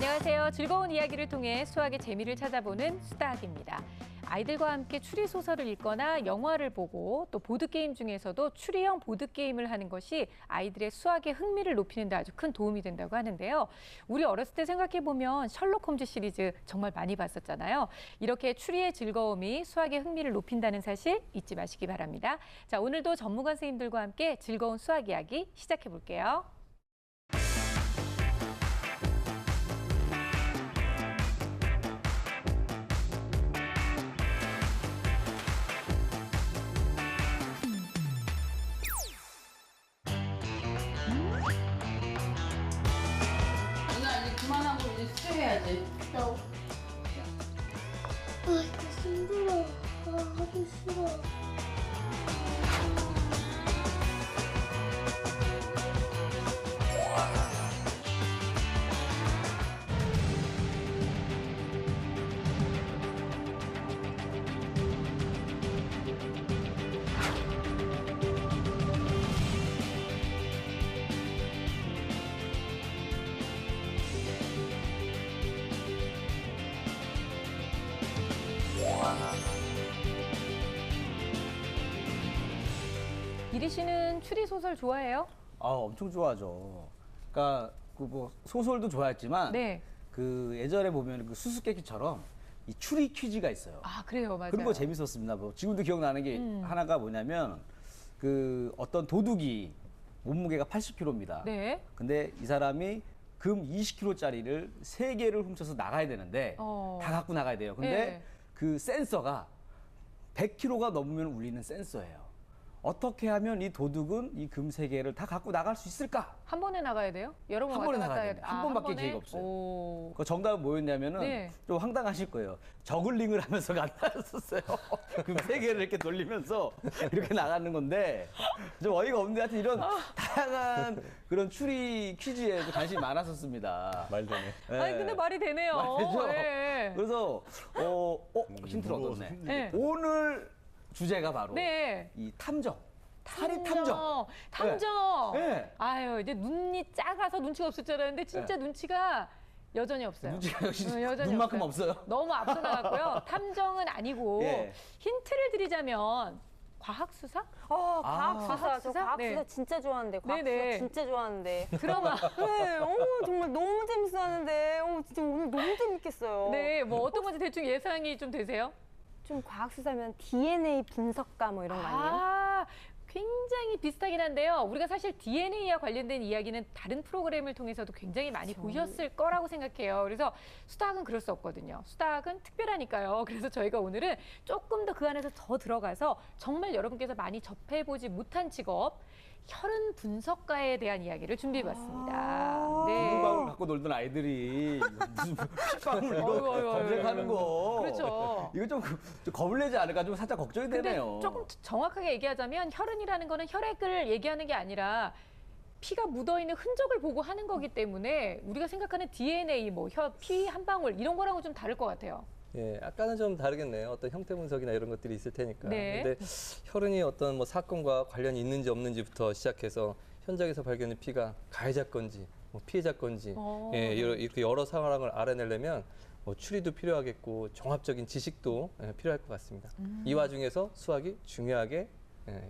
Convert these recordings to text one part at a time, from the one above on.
안녕하세요. 즐거운 이야기를 통해 수학의 재미를 찾아보는 수다학입니다. 아이들과 함께 추리소설을 읽거나 영화를 보고 또 보드게임 중에서도 추리형 보드게임을 하는 것이 아이들의 수학의 흥미를 높이는 데 아주 큰 도움이 된다고 하는데요. 우리 어렸을 때 생각해보면 셜록 홈즈 시리즈 정말 많이 봤었잖아요. 이렇게 추리의 즐거움이 수학의 흥미를 높인다는 사실 잊지 마시기 바랍니다. 자, 오늘도 전문가 선생님들과 함께 즐거운 수학 이야기 시작해볼게요. 그만하고 이제 숙제해야지. 힘들어. 하기 싫어. 이리 씨는 추리 소설 좋아해요? 엄청 좋아하죠. 그러니까 뭐 소설도 좋아했지만 네. 그 예전에 보면 그 수수께끼처럼 이 추리 퀴즈가 있어요. 아, 그래요, 맞아요. 그런 거 재밌었습니다. 뭐 지금도 기억나는 게 하나가 뭐냐면 그 어떤 도둑이 몸무게가 80kg입니다. 네. 근데 이 사람이 금 20kg짜리를 3개를 훔쳐서 나가야 되는데 다 갖고 나가야 돼요. 근데 네. 그 센서가 100kg가 넘으면 울리는 센서예요. 어떻게 하면 이 도둑은 이 금 3개를 다 갖고 나갈 수 있을까? 한 번에 나가야 돼요? 여러 번 한 번에 왔다 갔다 나가야 해야 돼요. 돼. 한 번밖에 기회가 없어요. 오. 그 정답은 뭐였냐면은 네. 좀 황당하실 거예요. 저글링을 하면서 나갔었어요. 금 3개를 이렇게 돌리면서 이렇게 나가는 건데 좀 어이가 없는데 하여튼 이런 다양한 그런 추리 퀴즈에 관심이 많았었습니다. 말 되네. 아니, 근데 말이 되네요. 말이죠. 네. 그래서 힌트를 얻었네. 네. 오늘 주제가 바로 네. 이 탐정. 사리 탐정. 탐정. 네. 아유, 이제 눈이 작아서 눈치가 없을 줄 알았는데 진짜 눈치가 여전히 없어요. 문제가 역시 여전히 눈만큼 없어요. 너무 앞서 나갔고요. 탐정은 아니고 예. 힌트를 드리자면 과학수사? 과학수사. 저 과학수사? 과학수사 네. 진짜 좋아하는데. 과학수사 네네. 진짜 좋아하는데. 드라마. 네, 정말 너무 재밌었는데. 진짜 오늘 너무 재밌겠어요. 네, 뭐 어떤 건지 대충 예상이 좀 되세요? 좀 과학수사면 DNA 분석가 뭐 이런 거 아니에요? 아, 굉장히 비슷하긴 한데요. 우리가 사실 DNA와 관련된 이야기는 다른 프로그램을 통해서도 굉장히 많이 보셨을 거라고 생각해요. 그래서 수다학은 그럴 수 없거든요. 수다학은 특별하니까요. 그래서 저희가 오늘은 조금 더 그 안에서 더 들어가서 정말 여러분께서 많이 접해보지 못한 직업, 혈흔 분석가에 대한 이야기를 준비해봤습니다. 붕방울 갖고 놀던 아이들이 무슨 핏방울 이거 어이구, 검색하는 거. 그렇죠. 이거 좀 겁을 내지 않을까 좀 살짝 걱정이 근데 되네요. 조금 정확하게 얘기하자면 혈흔이라는 거는 혈액을 얘기하는 게 아니라 피가 묻어있는 흔적을 보고 하는 거기 때문에 우리가 생각하는 DNA, 뭐 피 한 방울 이런 거랑은 좀 다를 것 같아요. 예, 아까는 좀 다르겠네요. 어떤 형태 분석이나 이런 것들이 있을 테니까. 네. 근데 혈흔이 어떤 뭐 사건과 관련이 있는지 없는지부터 시작해서 현장에서 발견된 피가 가해자 건지, 뭐 피해자 건지, 예, 이렇게 여러 상황을 알아내려면 뭐 추리도 필요하겠고 종합적인 지식도 필요할 것 같습니다. 이 와중에서 수학이 중요하게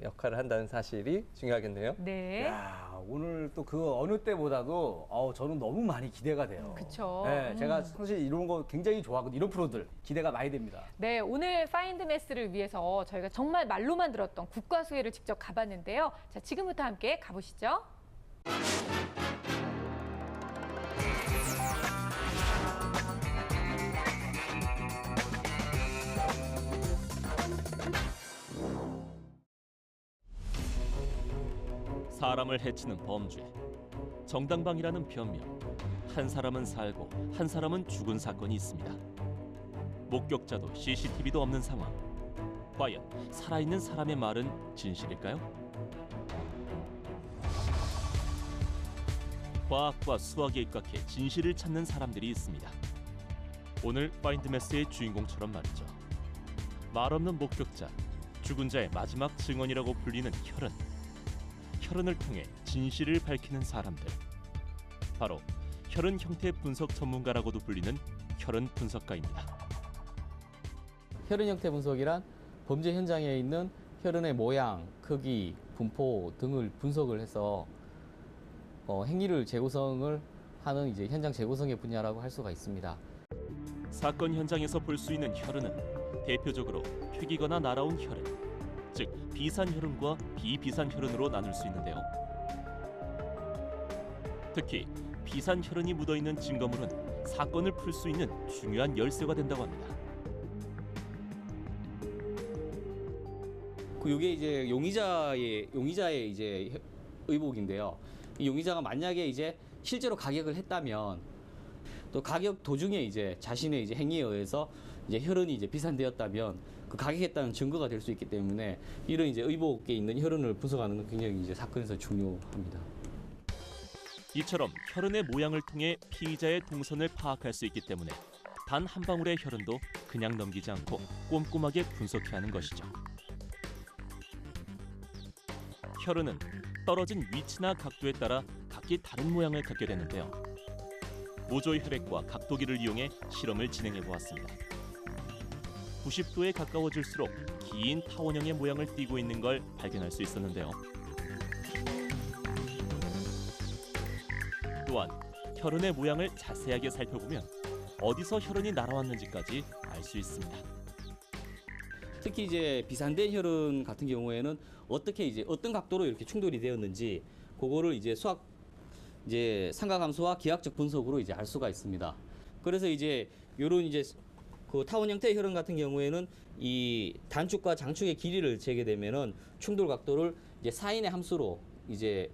역할을 한다는 사실이 중요하겠네요. 네. 야, 오늘 또 그 어느 때보다도 저는 너무 많이 기대가 돼요. 그쵸. 네, 제가 사실 이런 거 굉장히 좋아하거든요. 이런 프로들 기대가 많이 됩니다. 네, 오늘 파인드 매스를 위해서 저희가 정말 말로만 들었던 국가수해를 직접 가봤는데요. 자, 지금부터 함께 가보시죠. 사람을 해치는 범죄, 정당방위라는 변명, 한 사람은 살고 한 사람은 죽은 사건이 있습니다. 목격자도 CCTV도 없는 상황. 과연 살아있는 사람의 말은 진실일까요? 과학과 수학에 입각해 진실을 찾는 사람들이 있습니다. 오늘 파인드매스의 주인공처럼 말이죠. 말 없는 목격자, 죽은 자의 마지막 증언이라고 불리는 혈흔. 혈흔을 통해 진실을 밝히는 사람들. 바로 혈흔 형태 분석 전문가라고도 불리는 혈흔 분석가입니다. 혈흔 형태 분석이란 범죄 현장에 있는 혈흔의 모양, 크기, 분포 등을 분석을 해서 행위를 재구성을 하는 이제 현장 재구성의 분야라고 할 수가 있습니다. 사건 현장에서 볼 수 있는 혈흔은 대표적으로 튀기거나 날아온 혈흔, 즉 비산 혈흔과 비비산 혈흔으로 나눌 수 있는데요. 특히 비산 혈흔이 묻어 있는 증거물은 사건을 풀 수 있는 중요한 열쇠가 된다고 합니다. 이게 이제 용의자의 이제 의복인데요. 이 용의자가 만약에 이제 실제로 가격을 했다면 또 가격 도중에 이제 자신의 이제 행위에 의해서 이제 혈흔이 이제 비산되었다면 그 가격했다는 증거가 될 수 있기 때문에 이런 이제 의복에 있는 혈흔을 분석하는 건 굉장히 이제 사건에서 중요합니다. 이처럼 혈흔의 모양을 통해 피의자의 동선을 파악할 수 있기 때문에 단 한 방울의 혈흔도 그냥 넘기지 않고 꼼꼼하게 분석해야 하는 것이죠. 혈흔은 떨어진 위치나 각도에 따라 각기 다른 모양을 갖게 되는데요. 모조 혈액과 각도기를 이용해 실험을 진행해 보았습니다. 90도에 가까워질수록 긴 타원형의 모양을 띠고 있는 걸 발견할 수 있었는데요. 또한 혈흔의 모양을 자세하게 살펴보면 어디서 혈흔이 날아왔는지까지 알 수 있습니다. 특히 이제 비산된 혈흔 같은 경우에는 어떻게 이제 어떤 각도로 이렇게 충돌이 되었는지 그거를 이제 삼각함수와 기하학적 분석으로 이제 알 수가 있습니다. 그래서 이제 요런 이제 그 타원 형태의 혈흔 같은 경우에는 이 단축과 장축의 길이를 재게 되면은 충돌 각도를 이제 사인의 함수로 이제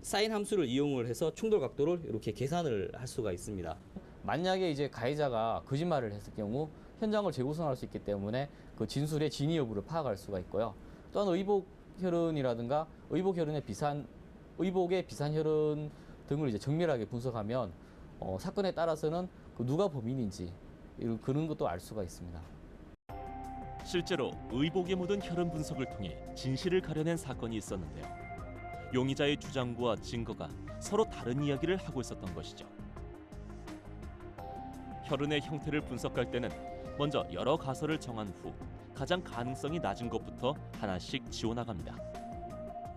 사인 함수를 이용을 해서 충돌 각도를 이렇게 계산을 할 수가 있습니다. 만약에 이제 가해자가 거짓말을 했을 경우 현장을 재구성할 수 있기 때문에 그 진술의 진위 여부를 파악할 수가 있고요. 또한 의복 혈흔이라든가 의복 혈흔의 의복의 비산 혈흔 등을 이제 정밀하게 분석하면 사건에 따라서는 그 누가 범인인지 그런 것도 알 수가 있습니다. 실제로 의복에 묻은 혈흔 분석을 통해 진실을 가려낸 사건이 있었는데요. 용의자의 주장과 증거가 서로 다른 이야기를 하고 있었던 것이죠. 혈흔의 형태를 분석할 때는 먼저 여러 가설을 정한 후 가장 가능성이 낮은 것부터 하나씩 지워나갑니다.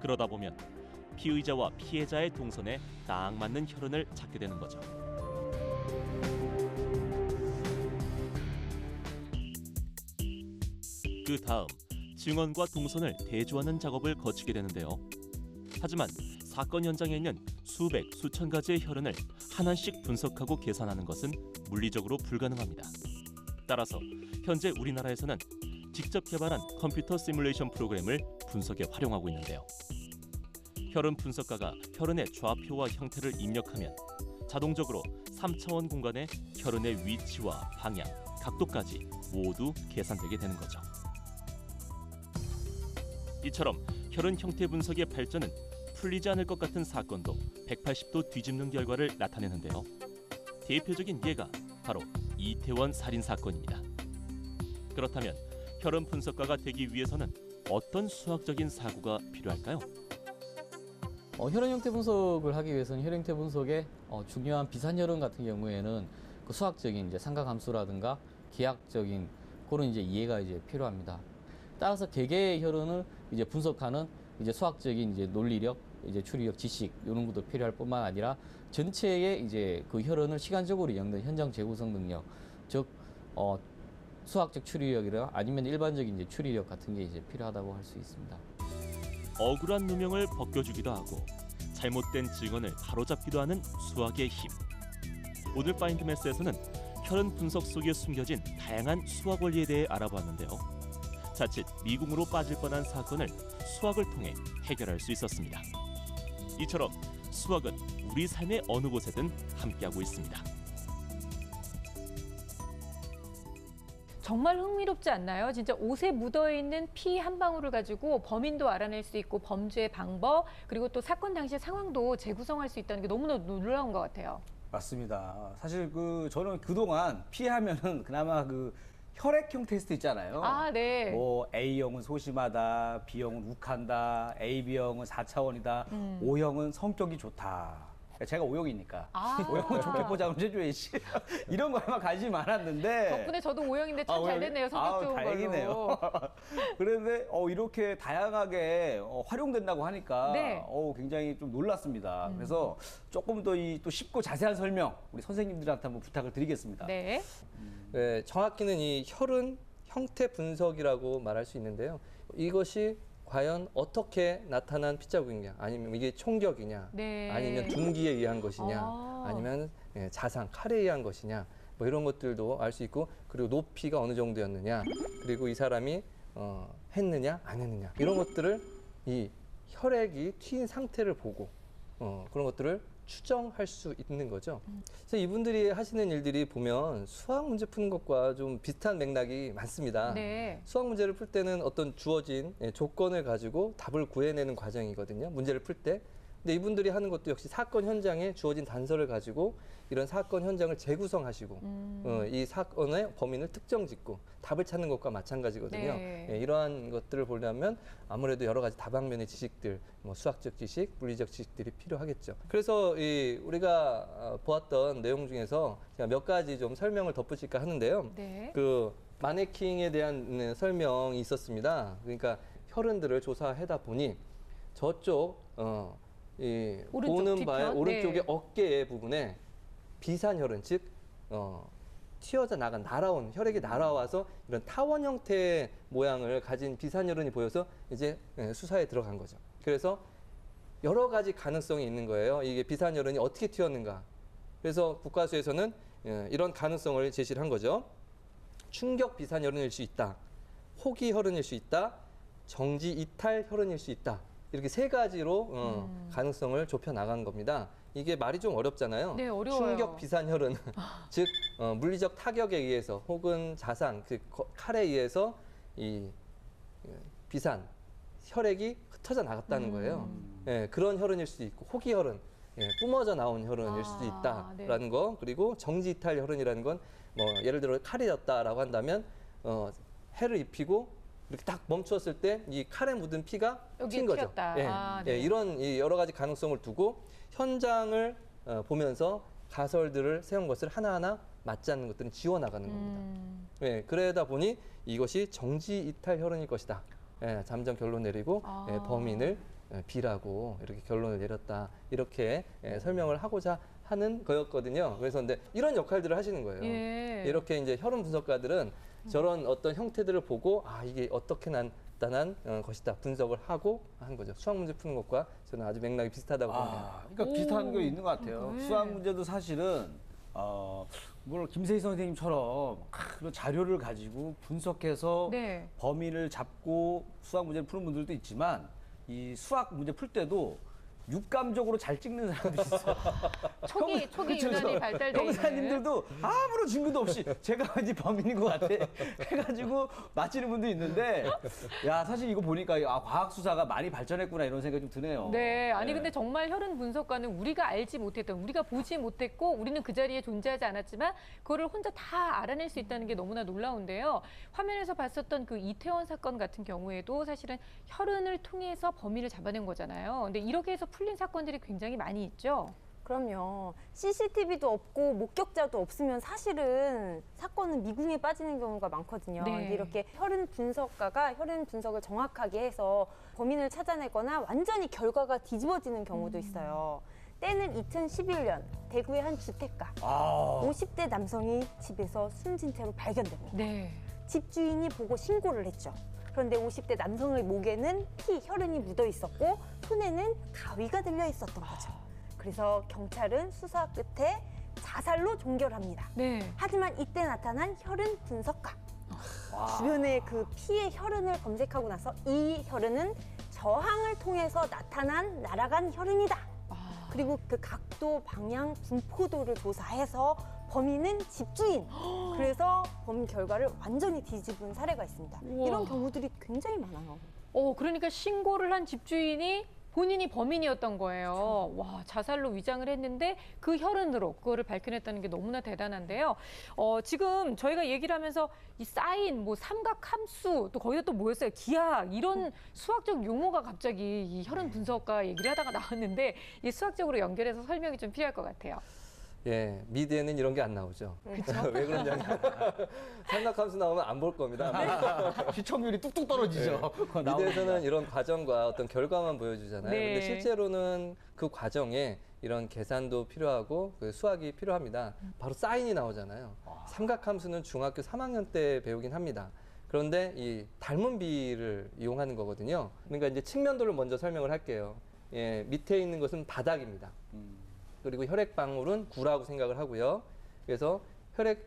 그러다 보면 피의자와 피해자의 동선에 딱 맞는 혈흔을 찾게 되는 거죠. 그 다음 증언과 동선을 대조하는 작업을 거치게 되는데요. 하지만 사건 현장에 있는 수백, 수천 가지의 혈흔을 하나씩 분석하고 계산하는 것은 물리적으로 불가능합니다. 따라서 현재 우리나라에서는 직접 개발한 컴퓨터 시뮬레이션 프로그램을 분석에 활용하고 있는데요. 혈흔 분석가가 혈흔의 좌표와 형태를 입력하면 자동적으로 3차원 공간에 혈흔의 위치와 방향, 각도까지 모두 계산되게 되는 거죠. 이처럼 혈흔 형태 분석의 발전은 풀리지 않을 것 같은 사건도 180도 뒤집는 결과를 나타내는데요. 대표적인 예가 바로 이태원 살인 사건입니다. 그렇다면 혈흔 분석가가 되기 위해서는 어떤 수학적인 사고가 필요할까요? 혈흔 형태 분석을 하기 위해서는 혈흔 형태 분석의 중요한 비산 혈흔 같은 경우에는 그 수학적인 이제 삼각함수라든가 기하학적인 그런 이제 이해가 이제 필요합니다. 따라서 개개의 혈흔을 이제 분석하는 이제 수학적인 이제 논리력, 이제 추리력, 지식 이런 것도 필요할 뿐만 아니라 전체의 이제 그 혈흔을 시간적으로 엮는 현장 재구성 능력, 즉 수학적 추리력이나 아니면 일반적인 이제 추리력 같은 게 이제 필요하다고 할 수 있습니다. 억울한 누명을 벗겨주기도 하고 잘못된 증언을 바로잡기도 하는 수학의 힘. 오늘 파인드매스에서는 혈흔 분석 속에 숨겨진 다양한 수학 원리에 대해 알아봤는데요. 자칫 미궁으로 빠질 뻔한 사건을 수학을 통해 해결할 수 있었습니다. 이처럼 수학은 우리 삶의 어느 곳에든 함께하고 있습니다. 정말 흥미롭지 않나요? 진짜 옷에 묻어있는 피 한 방울을 가지고 범인도 알아낼 수 있고 범죄의 방법 그리고 또 사건 당시 상황도 재구성할 수 있다는 게 너무나 놀라운 것 같아요. 맞습니다. 사실 저는 그동안 피하면은 그나마 혈액형 테스트 있잖아요. 아, 네. 뭐 A형은 소심하다, B형은 욱한다, AB형은 4차원이다, O형은 성격이 좋다. 제가 O형이니까 아. O형은 좋게 보자고 해줘야지. 이런 거에만 관심이 많았는데 덕분에 저도 O형인데 참 잘 오형이? 됐네요. 성격 좋은 다행이네요. 걸로. 그런데 이렇게 다양하게 활용된다고 하니까 네. 굉장히 좀 놀랐습니다. 그래서 조금 더 또 쉽고 자세한 설명 우리 선생님들한테 한번 부탁을 드리겠습니다. 네. 네, 정확히는 이 혈흔 형태 분석이라고 말할 수 있는데요. 이것이 과연 어떻게 나타난 피자국이냐, 아니면 이게 총격이냐, 네. 아니면 둔기에 의한 것이냐, 아. 아니면 자상, 칼에 의한 것이냐, 뭐 이런 것들도 알 수 있고, 그리고 높이가 어느 정도였느냐, 그리고 이 사람이 했느냐, 안 했느냐, 이런 것들을 이 혈액이 튀인 상태를 보고 그런 것들을 추정할 수 있는 거죠. 그래서 이분들이 하시는 일들이 보면 수학 문제 푸는 것과 좀 비슷한 맥락이 많습니다. 네. 수학 문제를 풀 때는 어떤 주어진 조건을 가지고 답을 구해내는 과정이거든요. 문제를 풀 때. 근데 이분들이 하는 것도 역시 사건 현장에 주어진 단서를 가지고 이런 사건 현장을 재구성하시고 이 사건의 범인을 특정짓고 답을 찾는 것과 마찬가지거든요. 네. 이러한 것들을 보려면 아무래도 여러 가지 다방면의 지식들, 뭐 수학적 지식, 물리적 지식들이 필요하겠죠. 그래서 우리가 보았던 내용 중에서 제가 몇 가지 좀 설명을 덧붙일까 하는데요. 네. 그 마네킹에 대한 설명이 있었습니다. 그러니까 혈흔들을 조사하다 보니 저쪽 오른쪽 보는 바에 뒤편? 오른쪽의 네. 어깨의 부분에 비산혈흔, 즉 튀어져 나간 날아온 혈액이 날아와서 이런 타원 형태의 모양을 가진 비산혈흔이 보여서 이제 수사에 들어간 거죠. 그래서 여러 가지 가능성이 있는 거예요. 이게 비산혈흔이 어떻게 튀었는가. 그래서 국과수에서는 이런 가능성을 제시를 한 거죠. 충격 비산혈흔일 수 있다. 호기 혈흔일 수 있다. 정지 이탈 혈흔일 수 있다. 이렇게 세 가지로 가능성을 좁혀 나간 겁니다. 이게 말이 좀 어렵잖아요. 네, 어려워요. 충격 비산혈흔, 즉 물리적 타격에 의해서 혹은 자상, 그 칼에 의해서 이 비산 혈액이 흩어져 나갔다는 거예요. 그런 혈흔일 수도 있고 호기 혈흔, 뿜어져 나온 혈흔일 수도 있다라는 거. 그리고 정지 이탈 혈흔이라는 건 뭐 예를 들어 칼이 졌다라고 한다면 해를 입히고 이렇게 딱 멈추었을 때 이 칼에 묻은 피가 튄 거죠. 튀었다. 네. 이런 여러 가지 가능성을 두고 현장을 보면서 가설들을 세운 것을 하나하나 맞지 않는 것들은 지워나가는 겁니다. 그러다 보니 이것이 정지 이탈 혈흔일 것이다. 잠정 결론 내리고 범인을 B라고 이렇게 결론을 내렸다. 이렇게 설명을 하고자 하는 거였거든요. 그래서 근데 이런 역할들을 하시는 거예요. 예. 이렇게 이제 혈흔 분석가들은 저런 어떤 형태들을 보고 이게 어떻게 나타난 것이다 분석을 하고 한 거죠. 수학 문제 푸는 것과 저는 아주 맥락이 비슷하다고 봅니다. 그러니까 비슷한 게 있는 것 같아요. 수학 문제도 사실은 물론 김세희 선생님처럼 그런 자료를 가지고 분석해서 네. 범인을 잡고 수학 문제를 푸는 분들도 있지만 이 수학 문제 풀 때도 육감적으로 잘 찍는 사람들이 있어요. 촉이 그렇죠. 유난히 발달돼 있는. 형사님들도 아무런 증거도 없이 제가 왠지 범인인 것 같아 해가지고 맞히는 분도 있는데 야 사실 이거 보니까 과학 수사가 많이 발전했구나 이런 생각이 좀 드네요. 네, 아니 근데 정말 혈흔 분석가는 우리가 알지 못했던, 우리가 보지 못했고 우리는 그 자리에 존재하지 않았지만 그거를 혼자 다 알아낼 수 있다는 게 너무나 놀라운데요. 화면에서 봤었던 그 이태원 사건 같은 경우에도 사실은 혈흔을 통해서 범인을 잡아낸 거잖아요. 근데 이렇게 해서 풀린 사건들이 굉장히 많이 있죠. 그럼요. CCTV도 없고 목격자도 없으면 사실은 사건은 미궁에 빠지는 경우가 많거든요. 네. 근데 이렇게 혈흔 분석가가 혈흔 분석을 정확하게 해서 범인을 찾아내거나 완전히 결과가 뒤집어지는 경우도 있어요. 때는 2011년 대구의 한 주택가. 50대 남성이 집에서 숨진 채로 발견됩니다. 네. 집주인이 보고 신고를 했죠. 그런데 50대 남성의 목에는 혈흔이 묻어 있었고 손에는 가위가 들려 있었던 거죠. 그래서 경찰은 수사 끝에 자살로 종결합니다. 네. 하지만 이때 나타난 혈흔 분석가. 주변에 그 피의 혈흔을 검색하고 나서 이 혈흔은 저항을 통해서 나타난 날아간 혈흔이다. 그리고 그 각도, 방향, 분포도를 조사해서 범인은 집주인. 그래서 범인 결과를 완전히 뒤집은 사례가 있습니다. 우와. 이런 경우들이 굉장히 많아요. 그러니까 신고를 한 집주인이 본인이 범인이었던 거예요. 와, 자살로 위장을 했는데 그 혈흔으로 그거를 밝혀냈다는 게 너무나 대단한데요. 지금 저희가 얘기를 하면서 이 사인, 뭐 삼각함수, 또 거기다 또 뭐였어요? 기하, 이런 수학적 용어가 갑자기 이 혈흔 분석가 얘기를 하다가 나왔는데 이 수학적으로 연결해서 설명이 좀 필요할 것 같아요. 예, 미드에는 이런 게 안 나오죠. 왜 그러냐면 삼각함수 나오면 안 볼 겁니다. 시청률이 뚝뚝 떨어지죠. 미드에서는 이런 과정과 어떤 결과만 보여주잖아요. 네. 근데 실제로는 그 과정에 이런 계산도 필요하고 그 수학이 필요합니다. 바로 사인이 나오잖아요. 삼각함수는 중학교 3학년 때 배우긴 합니다. 그런데 이 닮은 비를 이용하는 거거든요. 그러니까 이제 측면도를 먼저 설명을 할게요. 예, 밑에 있는 것은 바닥입니다. 그리고 혈액 방울은 구라고 생각을 하고요. 그래서 혈액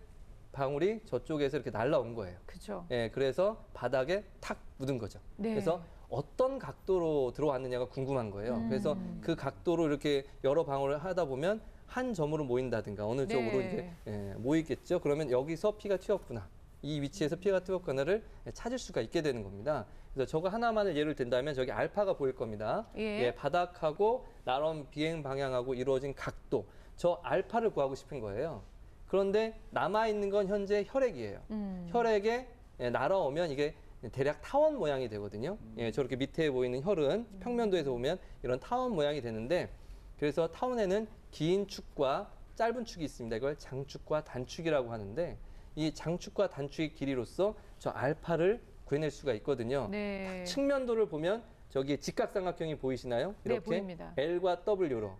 방울이 저쪽에서 이렇게 날라온 거예요. 그죠? 예, 그래서 바닥에 탁 묻은 거죠. 네. 그래서 어떤 각도로 들어왔느냐가 궁금한 거예요. 그래서 그 각도로 이렇게 여러 방울을 하다 보면 한 점으로 모인다든가 어느 쪽으로 네. 이제 모이겠죠. 그러면 여기서 피가 튀었구나. 이 위치에서 피가 튀었구나를 찾을 수가 있게 되는 겁니다. 그래서 저거 하나만을 예를 든다면 저기 알파가 보일 겁니다. 예. 바닥하고 나름 비행 방향하고 이루어진 각도. 저 알파를 구하고 싶은 거예요. 그런데 남아있는 건 현재 혈액이에요. 혈액에 날아오면 이게 대략 타원 모양이 되거든요. 예, 저렇게 밑에 보이는 혈은 평면도에서 보면 이런 타원 모양이 되는데 그래서 타원에는 긴 축과 짧은 축이 있습니다. 이걸 장축과 단축이라고 하는데 이 장축과 단축의 길이로서 저 알파를 구해낼 수가 있거든요. 네. 측면도를 보면 저기 직각삼각형이 보이시나요? 네, 이렇게 보입니다. L과 W로.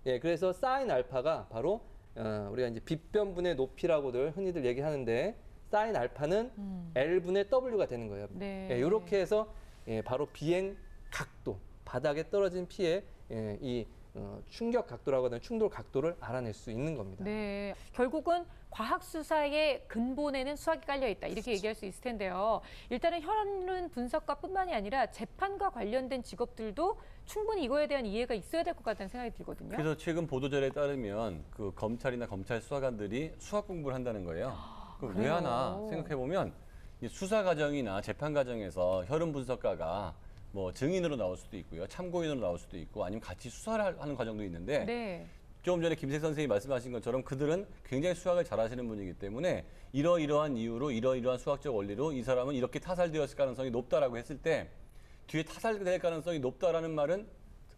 예, 그래서 사인 알파가 바로 우리가 이제 빗변분의 높이라고들 흔히들 얘기하는데 사인 알파는 L분의 W가 되는 거예요. 네. 예, 이렇게 해서 바로 비행 각도, 바닥에 떨어진 피의 이 충격 각도라고 하는 충돌 각도를 알아낼 수 있는 겁니다. 네, 결국은 과학 수사의 근본에는 수학이 깔려 있다 이렇게 얘기할 수 있을 텐데요. 일단은 혈흔 분석가뿐만이 아니라 재판과 관련된 직업들도 충분히 이거에 대한 이해가 있어야 될 것 같다는 생각이 들거든요. 그래서 최근 보도자료에 따르면 그 검찰이나 검찰 수사관들이 수학 공부를 한다는 거예요. 그럼 왜 그래요? 하나 생각해 보면 수사 과정이나 재판 과정에서 혈흔 분석가가 뭐 증인으로 나올 수도 있고요, 참고인으로 나올 수도 있고, 아니면 같이 수사를 하는 과정도 있는데 네. 조금 전에 김색 선생님이 말씀하신 것처럼 그들은 굉장히 수학을 잘하시는 분이기 때문에 이러이러한 이유로 이러이러한 수학적 원리로 이 사람은 이렇게 타살되었을 가능성이 높다라고 했을 때 뒤에 타살될 가능성이 높다라는 말은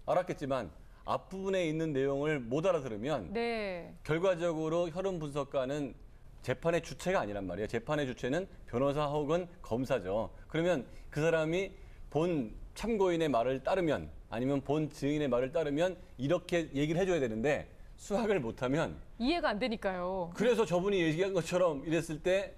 알았겠지만 앞부분에 있는 내용을 못 알아들으면 네. 결과적으로 혈흔 분석가는 재판의 주체가 아니란 말이에요. 재판의 주체는 변호사 혹은 검사죠. 그러면 그 사람이 본 참고인의 말을 따르면 아니면 본 증인의 말을 따르면 이렇게 얘기를 해줘야 되는데 수학을 못하면 이해가 안 되니까요. 그래서 저분이 얘기한 것처럼 이랬을 때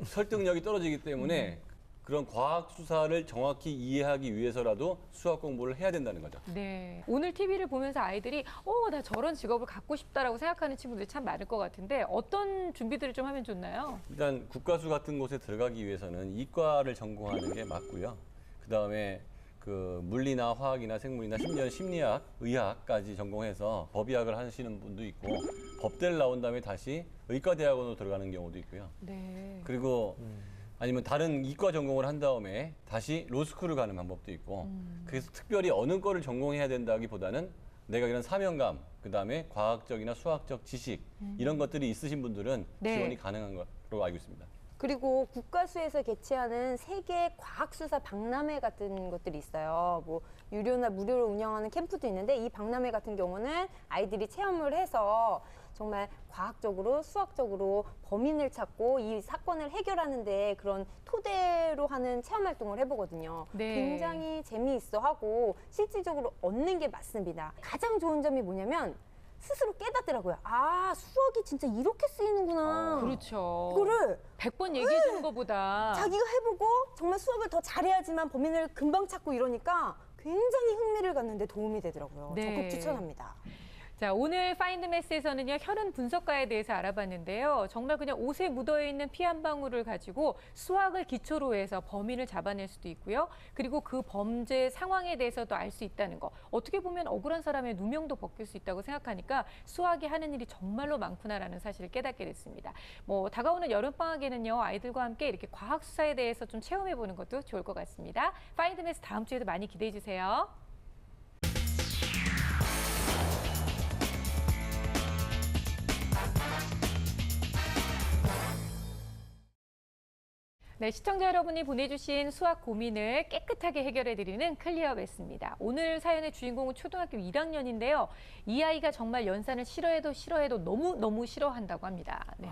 설득력이 떨어지기 때문에 그런 과학 수사를 정확히 이해하기 위해서라도 수학 공부를 해야 된다는 거죠. 네. 오늘 TV를 보면서 아이들이 나 저런 직업을 갖고 싶다라고 생각하는 친구들이 참 많을 것 같은데 어떤 준비들을 좀 하면 좋나요? 일단 국가수 같은 곳에 들어가기 위해서는 이과를 전공하는 게 맞고요. 그다음에 그 물리나 화학이나 생물이나 심지어 심리학, 의학까지 전공해서 법의학을 하시는 분도 있고 법대를 나온 다음에 다시 의과대학원으로 들어가는 경우도 있고요. 네. 그리고 아니면 다른 이과 전공을 한 다음에 다시 로스쿨을 가는 방법도 있고 그래서 특별히 어느 거를 전공해야 된다기보다는 내가 이런 사명감, 그다음에 과학적이나 수학적 지식 이런 것들이 있으신 분들은 네. 지원이 가능한 걸로 알고 있습니다. 그리고 국가수에서 개최하는 세계 과학수사 박람회 같은 것들이 있어요. 뭐 유료나 무료로 운영하는 캠프도 있는데 이 박람회 같은 경우는 아이들이 체험을 해서 정말 과학적으로 수학적으로 범인을 찾고 이 사건을 해결하는데 그런 토대로 하는 체험 활동을 해보거든요. 네. 굉장히 재미있어하고 실질적으로 얻는 게 많습니다. 가장 좋은 점이 뭐냐면 스스로 깨닫더라고요. 아, 수학이 진짜 이렇게 쓰이는구나. 그렇죠. 이거를 100번 얘기해 주는 것보다 자기가 해보고 정말 수학을 더 잘해야지만 범인을 금방 찾고 이러니까 굉장히 흥미를 갖는데 도움이 되더라고요. 네. 적극 추천합니다. 자, 오늘 파인드 매스에서는요, 혈흔 분석가에 대해서 알아봤는데요. 정말 그냥 옷에 묻어있는 피 한 방울을 가지고 수학을 기초로 해서 범인을 잡아낼 수도 있고요. 그리고 그 범죄 상황에 대해서도 알 수 있다는 거. 어떻게 보면 억울한 사람의 누명도 벗길 수 있다고 생각하니까 수학이 하는 일이 정말로 많구나라는 사실을 깨닫게 됐습니다. 뭐 다가오는 여름방학에는요, 아이들과 함께 이렇게 과학 수사에 대해서 좀 체험해보는 것도 좋을 것 같습니다. 파인드 매스 다음 주에도 많이 기대해 주세요. 네, 시청자 여러분이 보내주신 수학 고민을 깨끗하게 해결해드리는 클리어배스입니다. 오늘 사연의 주인공은 초등학교 1학년인데요. 이 아이가 정말 연산을 싫어해도 너무 싫어한다고 합니다. 네.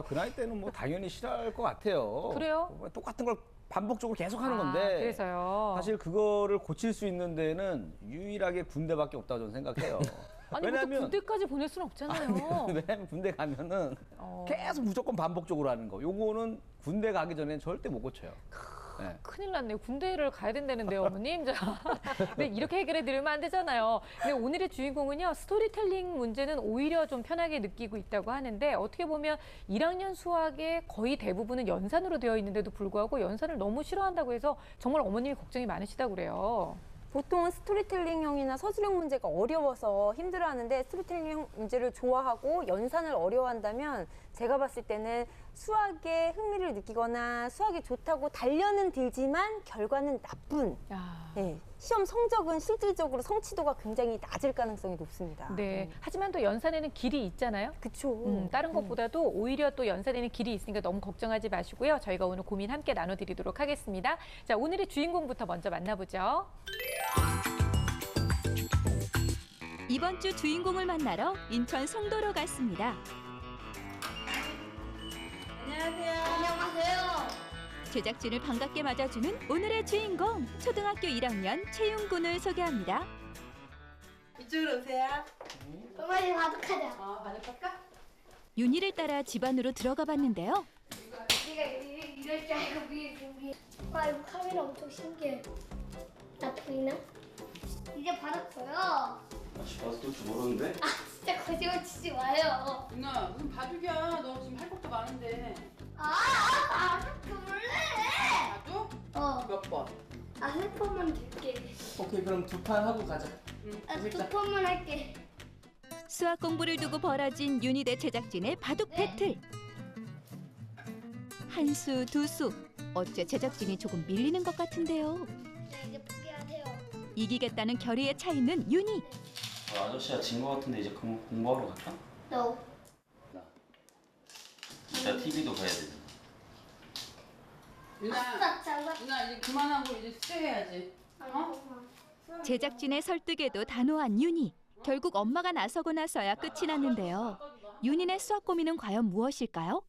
그 나이 때는 뭐 당연히 싫어할 것 같아요. 그래요? 똑같은 걸 반복적으로 계속 하는 건데. 그래서요. 사실 그거를 고칠 수 있는 데는 유일하게 군대밖에 없다고 저는 생각해요. 아니, 뭐 또 군대까지 보낼 수는 없잖아요. 왜냐면 군대 가면은 계속 무조건 반복적으로 하는 거. 요거는 군대 가기 전에는 절대 못 고쳐요. 네. 큰일 났네요. 군대를 가야 된다는데요, 어머님. 자, 네, 이렇게 해결해 드리면 안 되잖아요. 근데 오늘의 주인공은요, 스토리텔링 문제는 오히려 좀 편하게 느끼고 있다고 하는데, 어떻게 보면 1학년 수학의 거의 대부분은 연산으로 되어 있는데도 불구하고 연산을 너무 싫어한다고 해서 정말 어머님이 걱정이 많으시다고 그래요. 보통은 스토리텔링형이나 서술형 문제가 어려워서 힘들어하는데 스토리텔링형 문제를 좋아하고 연산을 어려워한다면 제가 봤을 때는 수학에 흥미를 느끼거나 수학이 좋다고 단련은 들지만 결과는 나쁜 네, 시험 성적은 실질적으로 성취도가 굉장히 낮을 가능성이 높습니다. 네. 하지만 또 연산에는 길이 있잖아요. 그렇죠. 다른 것보다도 오히려 또 연산에는 길이 있으니까 너무 걱정하지 마시고요. 저희가 오늘 고민 함께 나눠드리도록 하겠습니다. 자, 오늘의 주인공부터 먼저 만나보죠. 이번 주 주인공을 만나러 인천 송도로 갔습니다. 안녕하세요. 제작진을 반갑게 맞아주는 오늘의 주인공, 초등학교 1학년 최윤군을 소개합니다. 이쪽으로 오세요. 엄마님 바둑하자. 바둑할까? 윤희를 따라 집 안으로 들어가 봤는데요. 네가 이럴 줄 알고 미리. 와, 이거 카메라 엄청 신기해. 나 보이나? 이제 바둑어요. 다시 봐서 또 모르는데? 진짜 거짓말 치지 마요. 누나 무슨 바둑이야. 너 지금 할 것도 많은데. 바둑 몰래. 바둑? 몇 번? 한 판만 될게. 오케이, 그럼 2판 하고 가자. 두 판만 할게. 수학 공부를 두고 벌어진 윤희 대 제작진의 바둑 배틀. 한 수, 두 수. 어째 제작진이 조금 밀리는 것 같은데요. 네, 이제 포기하세요. 이기겠다는 결의에 차 있는 윤희. 아저씨가 진 거 같은데 이제 공부하러 갈까? No. 이따 TV도 봐야 되잖아. 누나 이제 그만하고 이제 숙제해야지. 제작진의 설득에도 단호한 윤희. 결국 엄마가 나서고 나서야 끝이 났는데요. 윤희의 수학 고민은 과연 무엇일까요?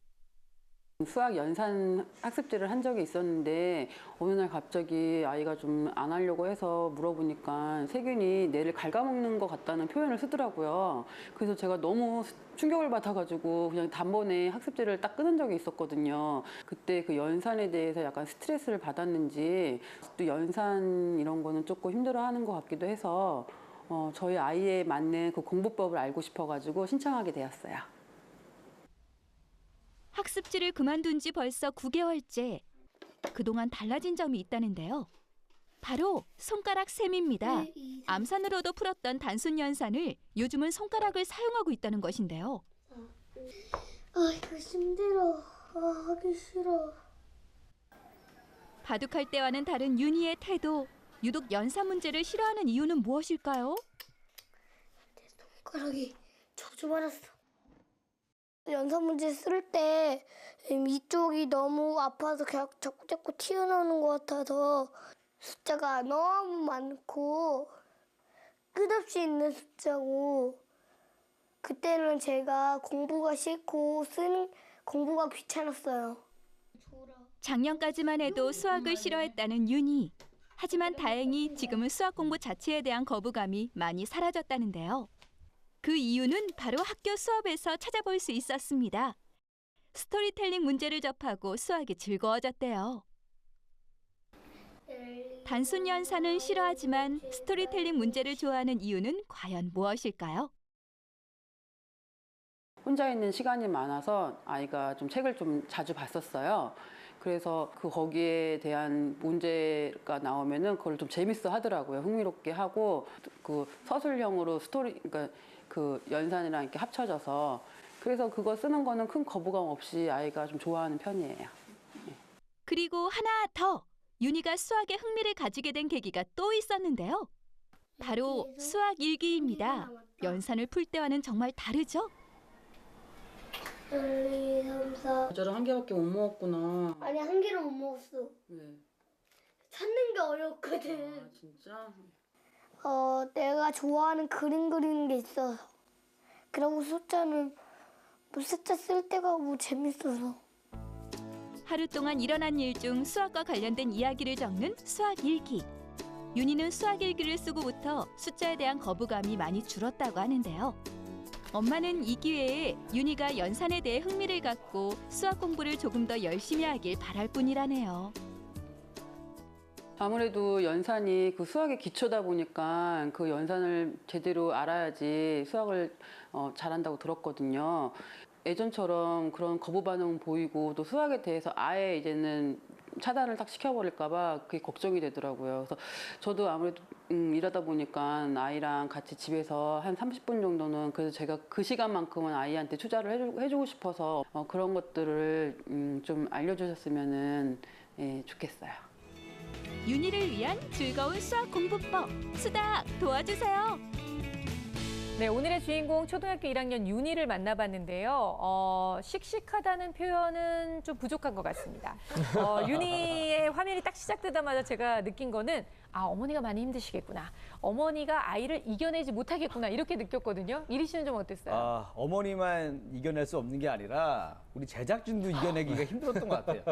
수학 연산 학습지를 한 적이 있었는데 어느 날 갑자기 아이가 좀 안 하려고 해서 물어보니까 세균이 뇌를 갉아먹는 것 같다는 표현을 쓰더라고요. 그래서 제가 너무 충격을 받아가지고 그냥 단번에 학습지를 딱 끊은 적이 있었거든요. 그때 그 연산에 대해서 약간 스트레스를 받았는지 또 연산 이런 거는 조금 힘들어하는 것 같기도 해서 저희 아이에 맞는 그 공부법을 알고 싶어가지고 신청하게 되었어요. 학습지를 그만둔 지 벌써 9개월째. 그동안 달라진 점이 있다는데요. 바로 손가락 셈입니다. 암산으로도 풀었던 단순 연산을 요즘은 손가락을 사용하고 있다는 것인데요. 이거 힘들어. 하기 싫어. 바둑할 때와는 다른 윤희의 태도. 유독 연산 문제를 싫어하는 이유는 무엇일까요? 손가락이 저주받았어. 연산 문제 쓸 때 이쪽이 너무 아파서 그냥 자꾸 튀어나오는 것 같아서 숫자가 너무 많고 끝없이 있는 숫자고 그때는 제가 공부가 싫고 공부가 귀찮았어요. 작년까지만 해도 수학을 싫어했다는 윤희. 하지만 다행히 지금은 수학 공부 자체에 대한 거부감이 많이 사라졌다는데요. 그 이유는 바로 학교 수업에서 찾아볼 수 있었습니다. 스토리텔링 문제를 접하고 수학이 즐거워졌대요. 단순 연산은 싫어하지만 스토리텔링 문제를 좋아하는 이유는 과연 무엇일까요? 혼자 있는 시간이 많아서 아이가 좀 책을 좀 자주 봤었어요. 그래서 거기에 대한 문제가 나오면은 그걸 좀 재밌어 하더라고요. 흥미롭게 하고 그 서술형으로 그러니까 그 연산이랑 이렇게 합쳐져서 그래서 그거 쓰는 거는 큰 거부감 없이 아이가 좀 좋아하는 편이에요. 그리고 하나 더! 윤희가 수학에 흥미를 가지게 된 계기가 또 있었는데요. 바로 수학 일기입니다. 연산을 풀 때와는 정말 다르죠? 1, 2, 3, 4, 과자를 한 개밖에 못 먹었구나. 아니 한 개를 못 먹었어. 왜? 찾는 게 어렵거든. 아, 진짜? 내가 좋아하는 그림 그리는 게 있어서. 그리고 숫자는 뭐 숫자 쓸 때가 뭐 재밌어서. 하루 동안 일어난 일 중 수학과 관련된 이야기를 적는 수학 일기. 윤희는 수학 일기를 쓰고부터 숫자에 대한 거부감이 많이 줄었다고 하는데요. 엄마는 이 기회에 윤희가 연산에 대해 흥미를 갖고 수학 공부를 조금 더 열심히 하길 바랄 뿐이라네요. 아무래도 연산이 그 수학의 기초다 보니까 그 연산을 제대로 알아야지 수학을 잘한다고 들었거든요. 예전처럼 그런 거부 반응 보이고 또 수학에 대해서 아예 이제는 차단을 딱 시켜버릴까봐 그게 걱정이 되더라고요. 그래서 저도 아무래도 일하다 보니까 아이랑 같이 집에서 한 30분 정도는 그래서 제가 그 시간만큼은 아이한테 투자를 해주고 싶어서 그런 것들을 좀 알려주셨으면 좋겠어요. 윤희를 위한 즐거운 수학 공부법, 수닥 도와주세요. 네, 오늘의 주인공 초등학교 1학년 윤희를 만나봤는데요. 씩씩하다는 표현은 좀 부족한 것 같습니다. 윤희의 화면이 딱 시작되자마자 제가 느낀 거는 어머니가 많이 힘드시겠구나. 어머니가 아이를 이겨내지 못하겠구나. 이렇게 느꼈거든요. 이리 씨는 좀 어땠어요? 어머니만 이겨낼 수 없는 게 아니라 우리 제작진도 이겨내기가 힘들었던 것 같아요.